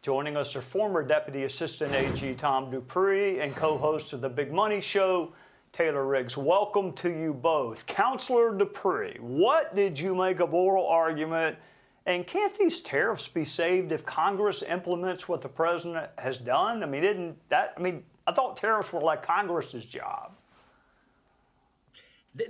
Joining us are former Deputy Assistant AG Tom Dupree and co-host of The Big Money Show, Taylor Riggs. Welcome to you both. Counselor Dupree, what did you make of oral argument? And can't these tariffs be saved if Congress implements what the president has done? I thought tariffs were like Congress's job.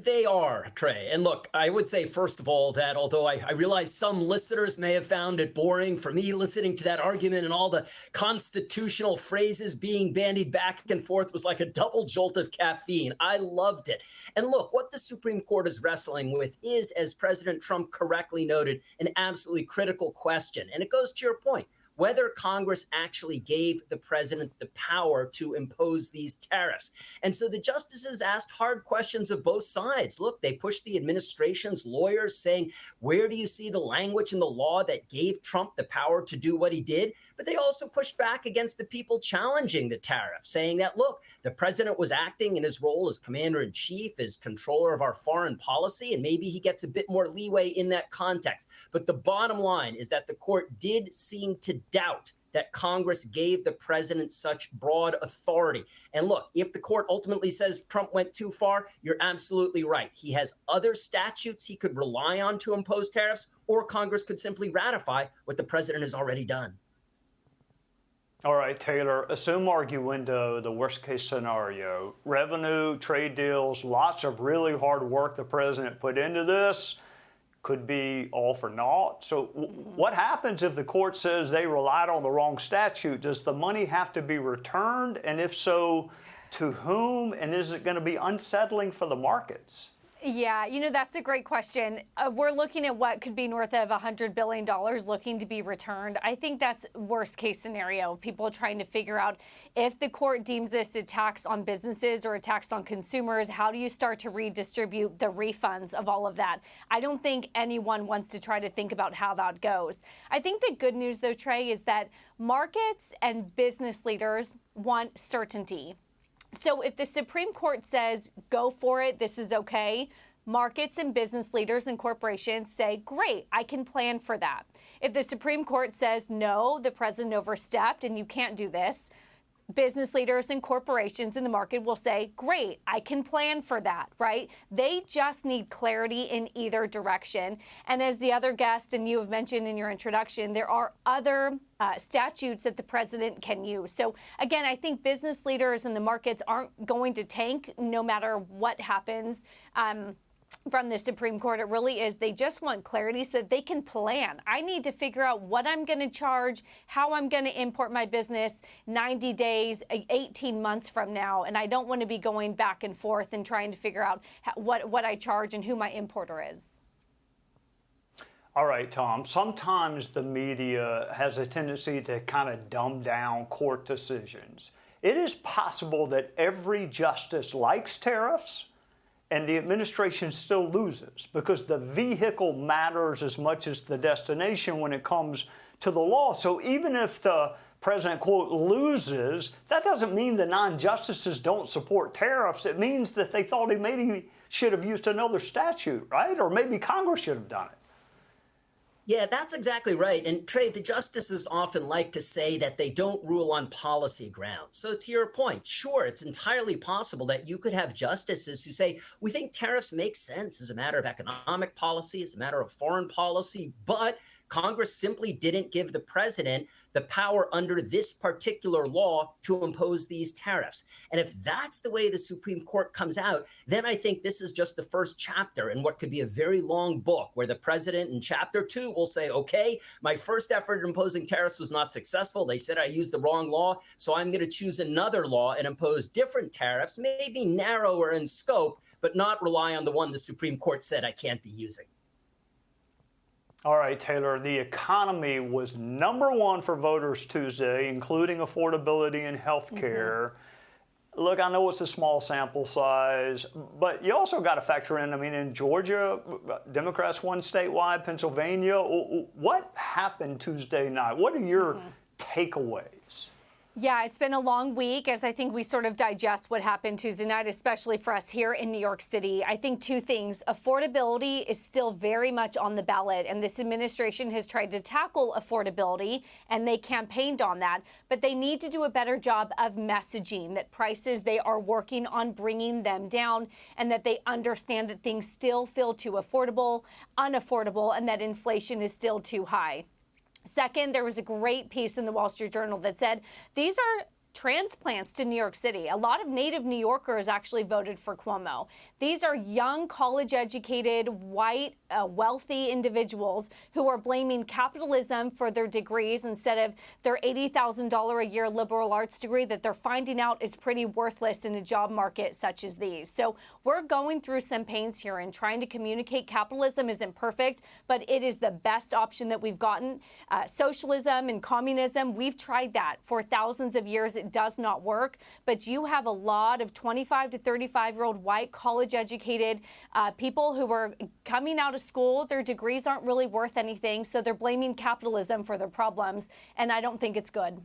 They are, Trey. And look, I would say, first of all, that although I realize some listeners may have found it boring, for me, listening to that argument and all the constitutional phrases being bandied back and forth was like a double jolt of caffeine. I loved it. And look, what the Supreme Court is wrestling with is, as President Trump correctly noted, an absolutely critical question. And it goes to your point, whether Congress actually gave the president the power to impose these tariffs. And so the justices asked hard questions of both sides. Look, they pushed the administration's lawyers saying, where do you see the language in the law that gave Trump the power to do what he did? But they also pushed back against the people challenging the tariff, saying that, look, the president was acting in his role as commander in chief, as controller of our foreign policy, and maybe he gets a bit more leeway in that context. But the bottom line is that the court did seem to doubt that Congress gave the president such broad authority. And look, if the court ultimately says Trump went too far, you're absolutely right. He has other statutes he could rely on to impose tariffs, or Congress could simply ratify what the president has already done. All right, Taylor, assume arguendo, the worst case scenario. Revenue, trade deals, lots of really hard work the president put into this. Could be all for naught. So what happens if the court says they relied on the wrong statute? Does the money have to be returned? And if so, to whom? And is it going to be unsettling for the markets? Yeah, that's a great question. We're looking at what could be north of $100 billion looking to be returned. I think that's worst case scenario. People trying to figure out if the court deems this a tax on businesses or a tax on consumers, how do you start to redistribute the refunds of all of that? I don't think anyone wants to try to think about how that goes. I think the good news, though, Trey, is that markets and business leaders want certainty. So if the Supreme Court says, go for it, this is okay, markets and business leaders and corporations say, great, I can plan for that. If the Supreme Court says, no, the president overstepped and you can't do this, business leaders and corporations in the market will say, great, I can plan for that, right? They just need clarity in either direction. And as the other guest and you have mentioned in your introduction, there are other statutes that the president can use. So again, I think business leaders and the markets aren't going to tank no matter what happens. From the Supreme Court, it really is. They just want clarity so that they can plan. I need to figure out what I'm going to charge, how I'm going to import my business 90 days, 18 months from now. And I don't want to be going back and forth and trying to figure out what I charge and who my importer is. All right, Tom, sometimes the media has a tendency to kind of dumb down court decisions. It is possible that every justice likes tariffs and the administration still loses because the vehicle matters as much as the destination when it comes to the law. So even if the president, quote, loses, that doesn't mean the non-justices don't support tariffs. It means that they thought he maybe should have used another statute, right? Or maybe Congress should have done it. Yeah, that's exactly right. And Trey, the justices often like to say that they don't rule on policy grounds. So to your point, sure, it's entirely possible that you could have justices who say, we think tariffs make sense as a matter of economic policy, as a matter of foreign policy, but Congress simply didn't give the president the power under this particular law to impose these tariffs. And if that's the way the Supreme Court comes out, then I think this is just the first chapter in what could be a very long book where the president in chapter 2 will say, okay, my first effort at imposing tariffs was not successful. They said I used the wrong law, so I'm going to choose another law and impose different tariffs, maybe narrower in scope, but not rely on the one the Supreme Court said I can't be using. All right, Taylor, the economy was #1 for voters Tuesday, including affordability and health care. Look, I know it's a small sample size, but you also got to factor in, in Georgia, Democrats won statewide, Pennsylvania. What happened Tuesday night? What are your takeaways? Yeah, it's been a long week as I think we sort of digest what happened Tuesday night, especially for us here in New York City. I think two things. Affordability is still very much on the ballot, and this administration has tried to tackle affordability, and they campaigned on that. But they need to do a better job of messaging that prices, they are working on bringing them down, and that they understand that things still feel too unaffordable, and that inflation is still too high. Second, there was a great piece in the Wall Street Journal that said these are transplants to New York City. A lot of native New Yorkers actually voted for Cuomo. These are young, college-educated, white, wealthy individuals who are blaming capitalism for their degrees instead of their $80,000 a year liberal arts degree that they're finding out is pretty worthless in a job market such as these. So we're going through some pains here and trying to communicate capitalism isn't perfect, but it is the best option that we've gotten. Socialism and communism, we've tried that for thousands of years. It does not work, but you have a lot of 25 to 35-year-old white college-educated people who are coming out of school. Their degrees aren't really worth anything, so they're blaming capitalism for their problems, and I don't think it's good.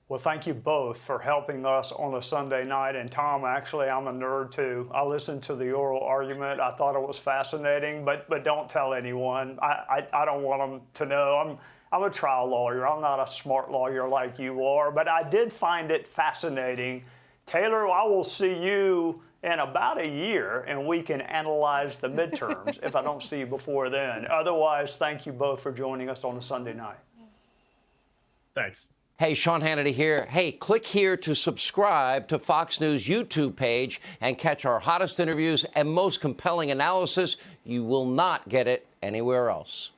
Well, thank you both for helping us on a Sunday night. And Tom, actually, I'm a nerd too. I listened to the oral argument. I thought it was fascinating, but don't tell anyone. I don't want them to know. I'm a trial lawyer. I'm not a smart lawyer like you are, but I did find it fascinating. Taylor, I will see you in about a year, and we can analyze the midterms if I don't see you before then. Otherwise, thank you both for joining us on a Sunday night. Thanks. Hey, Sean Hannity here. Hey, click here to subscribe to Fox News YouTube page and catch our hottest interviews and most compelling analysis. You will not get it anywhere else.